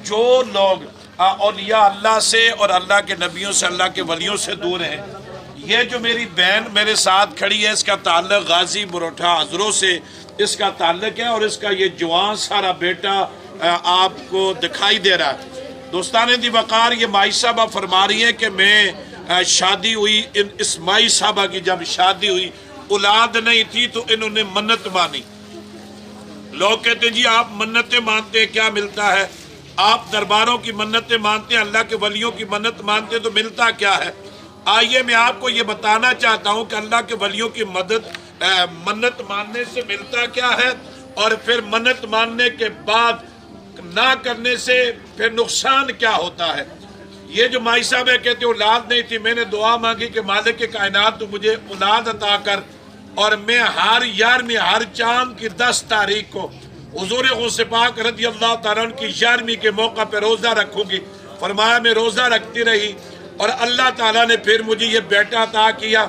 جو لوگ اولیاء اللہ سے اور اللہ کے نبیوں سے، اللہ کے ولیوں سے دور ہیں، یہ جو میری بہن میرے ساتھ کھڑی ہے، اس کا تعلق غازی بروٹھا حضروں سے اس کا تعلق ہے، اور اس کا یہ جوان سارا بیٹا آپ کو دکھائی دے رہا ہے۔ دوستان دی وقار، یہ مائی صاحبہ فرما رہی ہیں کہ میں شادی ہوئی، اس مائی صاحبہ کی جب شادی ہوئی، اولاد نہیں تھی تو انہوں نے منت مانی۔ لوگ کہتے ہیں جی آپ منتیں مانتے ہیں کیا ملتا ہے؟ آپ درباروں کی منتیں مانتے ہیں، اللہ کے ولیوں کی منت مانتے ہیں تو ملتا کیا ہے؟ آئیے میں آپ کو یہ بتانا چاہتا ہوں کہ اللہ کے ولیوں کی منت ماننے سے ملتا کیا ہے، اور پھر منت ماننے کے بعد نہ کرنے سے پھر نقصان کیا ہوتا ہے۔ یہ جو مائی صاحب ہے کہتے اولاد نہیں تھی، میں نے دعا مانگی کہ مالک کے کائنات تو مجھے اولاد عطا کر، اور میں ہر 11ویں ہر چاند کی 10 تاریخ کو حضور غوث پاک رضی اللہ تعالیٰ عنہ کی 11ویں کے موقع پہ روزہ رکھوں گی۔ فرمایا میں روزہ رکھتی رہی، اور اللہ تعالیٰ نے پھر مجھے یہ بیٹا عطا کیا۔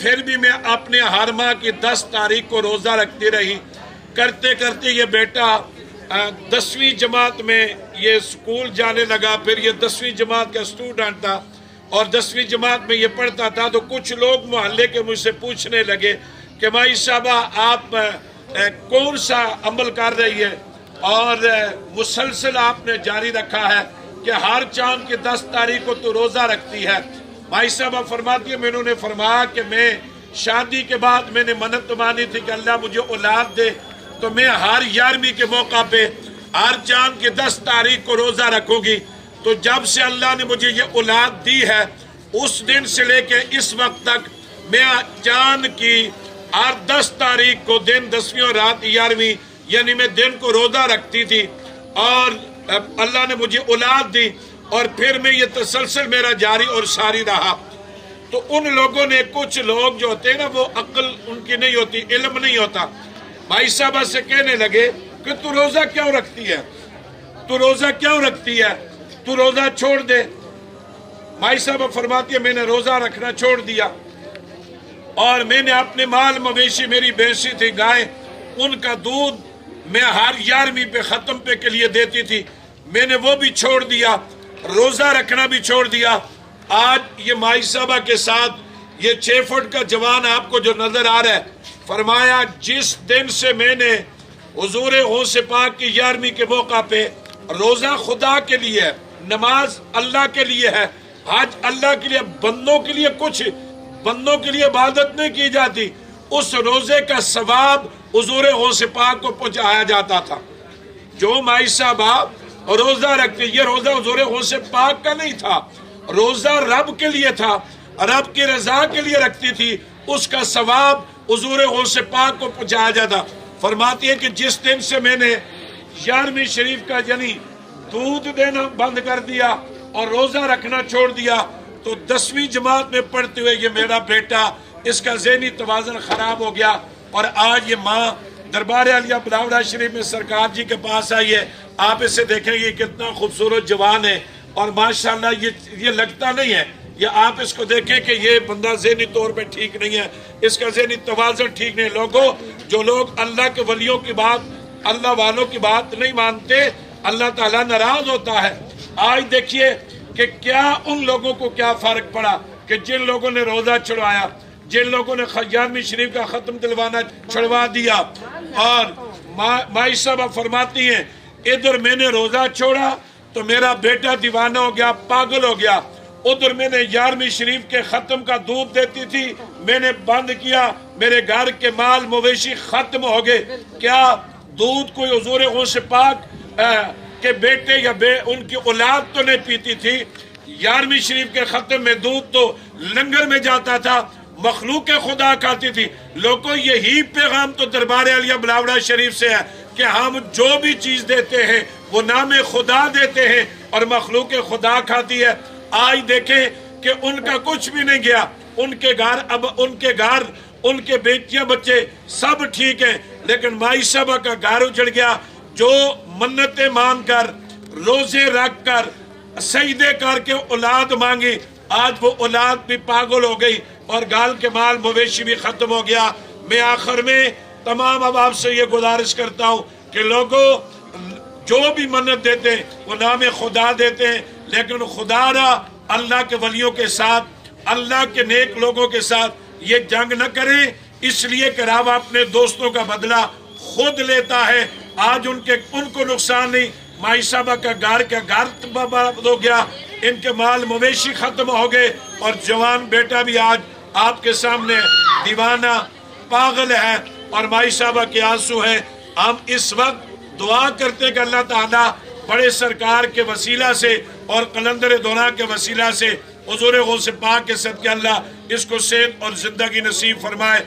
پھر بھی میں اپنے ہر ماہ کی 10 تاریخ کو روزہ رکھتی رہی، کرتے کرتے یہ بیٹا 10ویں جماعت میں یہ سکول جانے لگا، پھر یہ 10ویں جماعت کا اسٹوڈنٹ تھا، اور 10ویں جماعت میں یہ پڑھتا تھا۔ تو کچھ لوگ محلے کے مجھ سے پوچھنے لگے کہ مائی صاحبہ آپ کون سا عمل کر رہی ہے، اور مسلسل آپ نے جاری رکھا ہے کہ ہر چاند کی 10 تاریخ کو تو روزہ رکھتی ہے۔ مائی صاحبہ فرماتی ہے میں نے فرمایا کہ میں شادی کے بعد میں نے منت مانی تھی کہ اللہ مجھے اولاد دے، تو میں ہر 11ویں کے موقع پہ ہر چاند کی 10 تاریخ کو روزہ رکھوں گی۔ تو جب سے اللہ نے مجھے یہ اولاد دی ہے، اس دن سے لے کے اس وقت تک میں چاند کی ہر 10 تاریخ کو دن 10ویں اور رات 11ویں، یعنی میں دن کو روزہ رکھتی تھی، اور اللہ نے مجھے اولاد دی، اور پھر میں یہ تسلسل میرا جاری اور ساری رہا۔ تو ان لوگوں نے، کچھ لوگ جو ہوتے ہیں نا وہ عقل ان کی نہیں ہوتی، علم نہیں ہوتا، بھائی صاحبہ سے کہنے لگے کہ تو روزہ کیوں رکھتی ہے، تو روزہ کیوں رکھتی ہے، تو روزہ چھوڑ دے۔ بھائی صاحبہ فرماتی ہے میں نے روزہ رکھنا چھوڑ دیا، اور میں نے اپنے مال مویشی، میری بھینسی تھی گائے، ان کا دودھ میں ہر 11ویں پہ ختم پہ کے لیے دیتی تھی، میں نے وہ بھی چھوڑ دیا، روزہ رکھنا بھی چھوڑ دیا۔ آج یہ مائی صاحبہ کے ساتھ یہ 6 فٹ کا جوان آپ کو جو نظر آ رہا ہے، فرمایا جس دن سے میں نے حضور غوث پاک کی 11ویں کے موقع پہ روزہ خدا کے لیے ہے، نماز اللہ کے لیے ہے، حج اللہ کے لیے، بندوں کے لیے کچھ بندوں کے لیے عبادت نہیں کی جاتی، اس روزے کا ثواب حضور غوث پاک کو پہنچایا جاتا تھا۔ جو مائی صاحبہ روزہ رکھتے، یہ روزہ حضور غوث پاک کا نہیں تھا، روزہ رب کے لیے تھا، رب کی رضا کے لیے رکھتی تھی، اس کا ثواب حضور غوث پاک کو پہنچایا جاتا۔ فرماتی ہے کہ جس دن سے میں نے 11ویں شریف کا یعنی دودھ دینا بند کر دیا اور روزہ رکھنا چھوڑ دیا، تو 10ویں جماعت میں پڑھتے ہوئے یہ میرا بیٹا، اس کا ذہنی توازن خراب ہو گیا، اور آج یہ ماں دربار عالیہ بلاوڑہ شریف میں سرکار جی کے پاس آئی ہے۔ آپ اسے دیکھیں گے کتنا خوبصورت جوان ہے، اور ماشاءاللہ یہ لگتا نہیں ہے، یا آپ اس کو دیکھیں کہ یہ بندہ ذہنی طور پہ ٹھیک نہیں ہے، اس کا ذہنی توازن ٹھیک نہیں۔ لوگوں، جو لوگ اللہ کے ولیوں کی بات، اللہ والوں کی بات نہیں مانتے، اللہ تعالیٰ ناراض ہوتا ہے۔ آج دیکھیے کہ کیا ان لوگوں کو کیا فرق پڑا کہ جن لوگوں نے روزہ چھڑوایا، جن لوگوں نے 11ویں شریف کا ختم دلوانا چھڑوا دیا، اور مائی صاحبہ فرماتی ہیں ادھر میں نے روزہ چھوڑا تو میرا بیٹا دیوانہ ہو گیا، پاگل ہو گیا، ادھر میں نے 11ویں شریف کے ختم کا دودھ دیتی تھی، میں نے بند کیا، میرے گھر کے مال مویشی ختم ہو گئے۔ کیا دودھ کوئی حضور غوث پاک کے بیٹے یا ان کی اولاد تو نہیں پیتی تھی؟ 11ویں شریف کے ختم میں دودھ تو لنگر میں جاتا تھا، مخلوق خدا کھاتی تھی۔ لوگوں، یہی پیغام تو دربار عالیہ بلاوڑہ شریف سے ہے کہ ہم جو بھی چیز دیتے ہیں وہ نام خدا دیتے ہیں، اور مخلوق خدا کھاتی ہے۔ آج دیکھیں کہ ان کا کچھ بھی نہیں گیا، ان کے گھر، اب ان کے گھر، ان کے بیٹیاں بچے سب ٹھیک ہیں، لیکن مائی صاحبہ کا گھر اجڑ گیا۔ جو منتیں مان کر، روزے رکھ کر، سجدے کر کے اولاد مانگی، آج وہ اولاد بھی پاگل ہو گئی، اور گال کے مال مویشی بھی ختم ہو گیا۔ میں آخر میں تمام اب آپ سے یہ گزارش کرتا ہوں کہ لوگوں، جو بھی منت دیتے ہیں وہ نام خدا دیتے ہیں، لیکن خدا نہ اللہ کے ولیوں کے ساتھ، اللہ کے نیک لوگوں کے ساتھ یہ جنگ نہ کریں، اس لیے کہ رب اپنے دوستوں کا بدلہ خود لیتا ہے۔ آج ان کو نقصان نہیں، مائی صاحبہ کا گھر برباد ہو گیا، ان کے مال مویشی ختم ہو گئے، اور جوان بیٹا بھی آج آپ کے سامنے دیوانہ پاگل ہے، اور مائی صاحبہ کے آنسو ہیں۔ ہم اس وقت دعا کرتے ہیں کہ اللہ تعالیٰ بڑے سرکار کے وسیلہ سے اور قلندر دورہ کے وسیلہ سے حضور غوث پاک کے صدقے اللہ اس کو صحت اور زندگی نصیب فرمائے۔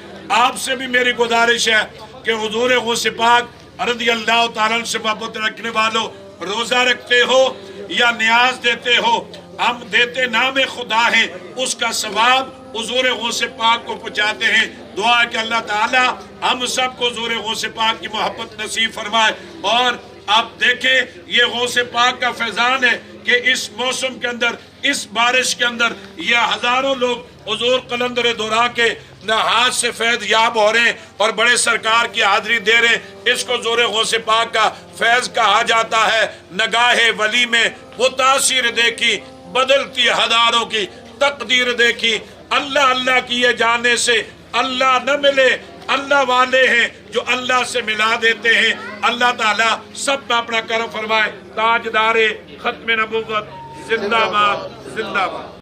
آپ سے بھی میری گزارش ہے کہ حضور غوث پاک رضی اللہ تعالیٰ سے محبت رکھنے والوں، روزہ رکھتے ہو یا نیاز دیتے ہو، ہم دیتے نام خدا ہے، اس کا ثواب حضور غوث پاک کو پہنچاتے ہیں۔ دعا ہے کہ اللہ تعالی ہم سب کو حضور غوث پاک کی محبت نصیب فرمائے۔ اور آپ دیکھیں یہ غوث پاک کا فیضان ہے کہ اس موسم کے اندر، اس بارش کے اندر یہ ہزاروں لوگ حضور قلندر دورہ کے ہاتھ سے فیض یاب ہو رہے ہیں اور بڑے سرکار کی حاضری دے رہے ہیں۔ اس کو حضور غوث پاک کا فیض کہا جاتا ہے۔ نگاہ ولی میں وہ تاثیر دیکھی، بدلتی ہزاروں کی تقدیر دیکھی۔ اللہ اللہ کیے جانے سے اللہ نہ ملے، اللہ والے ہیں جو اللہ سے ملا دیتے ہیں۔ اللہ تعالیٰ سب پہ اپنا کرم فرمائے۔ تاجدار ختم نبوت زندہ باد، زندہ باد۔